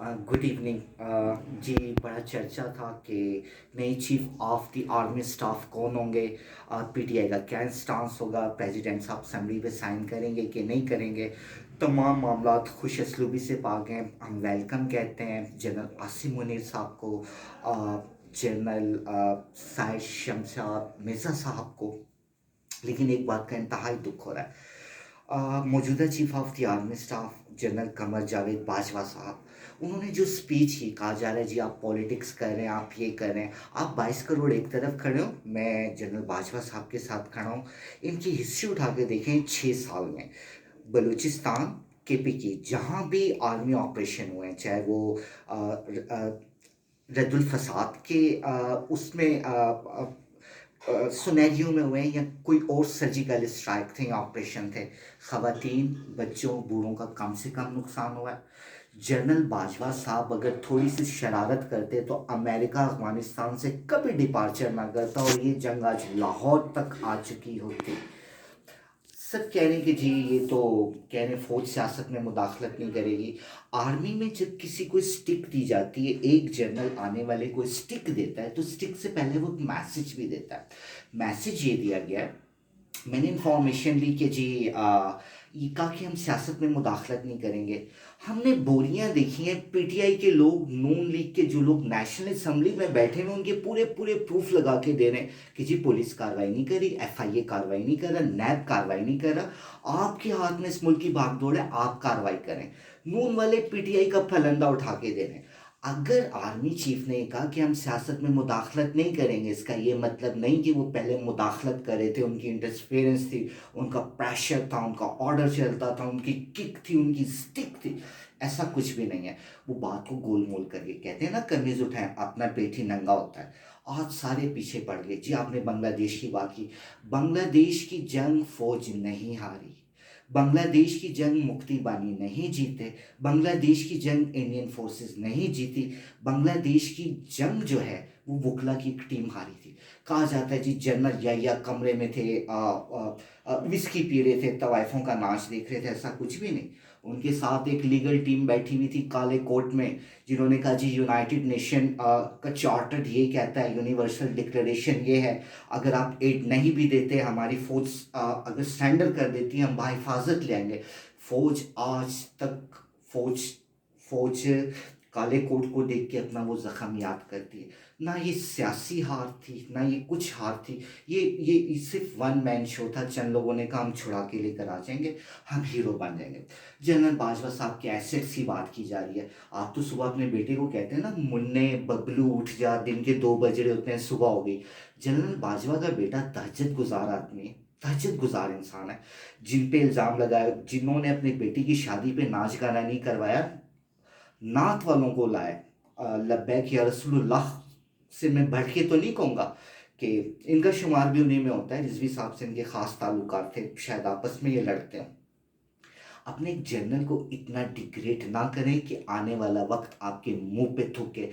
Good evening. जी, बड़ा चर्चा था कि नई chief of the army staff कौन होंगे और पीटीआई का क्या स्टांस होगा, प्रेसिडेंट साहब असम्बली पे साइन करेंगे कि नहीं करेंगे। तमाम मामला खुश असलूबी से भाग हैं। हम वेलकम कहते हैं जनरल आसिम मुनीर साहब को, जनरल साहिर शमशाद मिर्ज़ा साहब को। लेकिन एक बात का इंतहाई दुख हो रहा है, मौजूदा chief of the army staff general Qamar Javed Bajwa साहब, उन्होंने जो स्पीच की, कहा जा रहा है जी आप पॉलिटिक्स कर रहे हैं, आप ये कर रहे हैं। आप 22 करोड़ एक तरफ खड़े हो, मैं जनरल बाजवा साहब के साथ खड़ा हूँ। इनकी हिस्ट्री उठा के देखें, 6 साल में बलूचिस्तान केपी की जहाँ भी आर्मी ऑपरेशन हुए हैं, चाहे वो रद्दुल फसाद के उसमें सुनहरियों में हुए या कोई और सर्जिकल स्ट्राइक थे या ऑपरेशन थे, ख़वातीन बच्चों बूढ़ों का कम से कम नुकसान हुआ है। जनरल बाजवा साहब अगर थोड़ी सी शरारत करते तो अमेरिका अफगानिस्तान से कभी डिपार्चर ना करता और ये जंग आज लाहौर तक आ चुकी होती। सब कह रहे हैं कि जी ये तो कह रहे हैं फौज सियासत में मुदाखलत नहीं करेगी। आर्मी में जब किसी को स्टिक दी जाती है, एक जनरल आने वाले को स्टिक देता है तो स्टिक से पहले वो मैसेज भी देता है। मैसेज ये दिया गया है, मैंने इंफॉर्मेशन ली कि जी ये कहा कि हम सियासत में मुदाखलत नहीं करेंगे। हमने बोरियां देखी हैं, पीटीआई के लोग, नून लीग के जो लोग नेशनल असम्बली में बैठे हुए उनके पूरे पूरे प्रूफ लगा के दे रहे हैं कि जी पुलिस कार्रवाई नहीं करी, एफआईए कार्रवाई नहीं कर रहा, नैब कार्रवाई नहीं कर रहा। आपके हाथ में इस मुल्क की भागदौड़ है, आप कार्रवाई करें। नून वाले पीटीआई का फलंदा उठा के दे रहे हैं। अगर आर्मी चीफ ने कहा कि हम सियासत में मुदाखलत नहीं करेंगे, इसका ये मतलब नहीं कि वो पहले मुदाखलत कर रहे थे, उनकी इंटरफेरेंस थी, उनका प्रेशर था, उनका ऑर्डर चलता था, उनकी किक थी, उनकी स्टिक थी। ऐसा कुछ भी नहीं है। वो बात को गोल मोल करके कहते हैं ना, कमीज उठाएं अपना पेट ही नंगा होता है। आज सारे पीछे पड़ गए जी। आपने बांग्लादेश की बात की, बांग्लादेश की जंग फौज नहीं हारी, बांग्लादेश की जंग मुक्ति बानी नहीं जीते, बांग्लादेश की जंग इंडियन फोर्सेस नहीं जीती। बांग्लादेश की जंग जो है वो वुकला की एक टीम हारी थी। कहा जाता है जी जनरल या कमरे में थे, विस्की पी रहे थे, तवाइफों का नाच देख रहे थे, ऐसा कुछ भी नहीं। उनके साथ एक लीगल टीम बैठी हुई थी काले कोट में, जिन्होंने कहा जी यूनाइटेड नेशन का चार्टर ये कहता है, यूनिवर्सल डिक्लेरेशन ये है, अगर आप एड नहीं भी देते, हमारी फौज अगर सरेंडर कर देती है, हम बाहिफाजत ले आएंगे। फौज आज तक फौज फौज काले कोट को देख के अपना वो जख्म याद करती है। ना ये सियासी हार थी, ना ये कुछ हार थी। ये सिर्फ वन मैन शो था। चंद लोगों ने कहा हम छुड़ा के लेकर आ जाएंगे, हम हीरो बन जाएंगे। जनरल बाजवा साहब के एसेट्स की बात की जा रही है। आप तो सुबह अपने बेटे को कहते हैं ना, मुन्ने बबलू उठ जा, दिन के 2 बज रहे होते हैं, सुबह हो गई। जनरल बाजवा का बेटा तहज्जुद गुजार आदमी है, तहज्जुद गुजार इंसान है। जिन पे इल्ज़ाम लगाया, जिन्होंने अपनी बेटी की शादी पे नाच गाना नहीं करवाया, नात वालों को लाए, लब्बैक या रसूलुल्लाह से मैं बढ़ के तो नहीं कहूँगा कि इनका शुमार भी उन्हीं में होता है। रिजवी साहब से इनके ख़ास ताल्लुकात थे, शायद आपस में ये लड़ते हैं। अपने एक जनरल को इतना डिग्रेड ना करें कि आने वाला वक्त आपके मुंह पे थूके।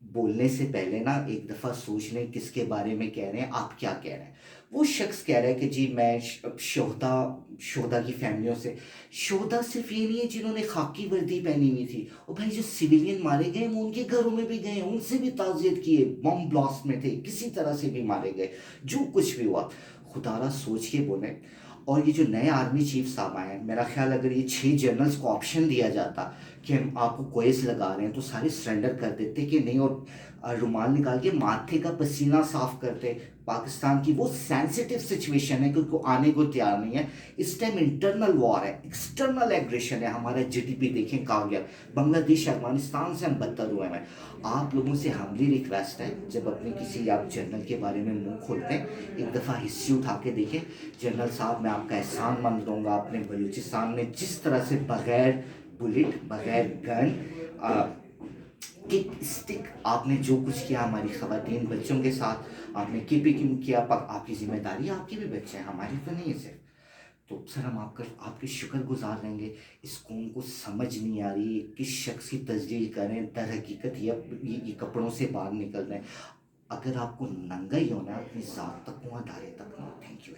बोलने से पहले ना एक दफ़ा सोच लें किसके बारे में कह रहे हैं, आप क्या कह रहे हैं। वो शख्स कह रहा है कि जी मैं शोहदा शोहदा की फैमिलियों से। शोहदा सिर्फ ये नहीं है जिन्होंने खाकी वर्दी पहनी हुई थी, और भाई जो सिविलियन मारे गए वो उनके घरों में भी गए, उनसे भी ताज़ियत किए, बम ब्लास्ट में थे, किसी तरह से भी मारे गए। जो कुछ भी हुआ, खुदारा सोच के बोले। और ये जो नए आर्मी चीफ साहब आए हैं, मेरा ख्याल अगर ये 6 जनरल्स को ऑप्शन दिया जाता कि हम आपको क्वेस लगा रहे हैं, तो सारे सरेंडर कर देते कि नहीं, और रुमाल निकाल के माथे का पसीना साफ करते। पाकिस्तान की वो सेंसिटिव सिचुएशन है क्योंकि वो आने को तैयार नहीं है। इस टाइम इंटरनल वॉर है, एक्सटर्नल एग्रेशन है। हमारा जीडीपी देखें कहा गया, बांग्लादेश अफगानिस्तान से हम बदतर हुए हैं। आप लोगों से हमारी रिक्वेस्ट है, जब अपने किसी आप जनरल के बारे में मुंह खोलते हैं, एक दफ़ा हिस्ट्री उठा के देखें। जनरल साहब मैं आपका एहसान मंद रहूँगा, आपने बलूचिस्तान में जिस तरह से बग़ैर बुलेट, बग़ैर गन, किक स्टिक, आपने जो कुछ किया हमारी ख़वातीन बच्चों के साथ, आपने कीपिंग किया। पर आपकी जिम्मेदारी है, आपके भी बच्चे हैं, हमारी तो नहीं है सिर्फ। तो सर हम आपके शुक्र गुजार रहेंगे। इस कौम को समझ नहीं आ रही किस शख्स की तस्दील करें, दर हकीकत ये कपड़ों से बाहर निकल रहे हैं। अगर आपको नंगा ही होना है, अपनी ज़ात तक वहाँ दायरे तक। Thank you.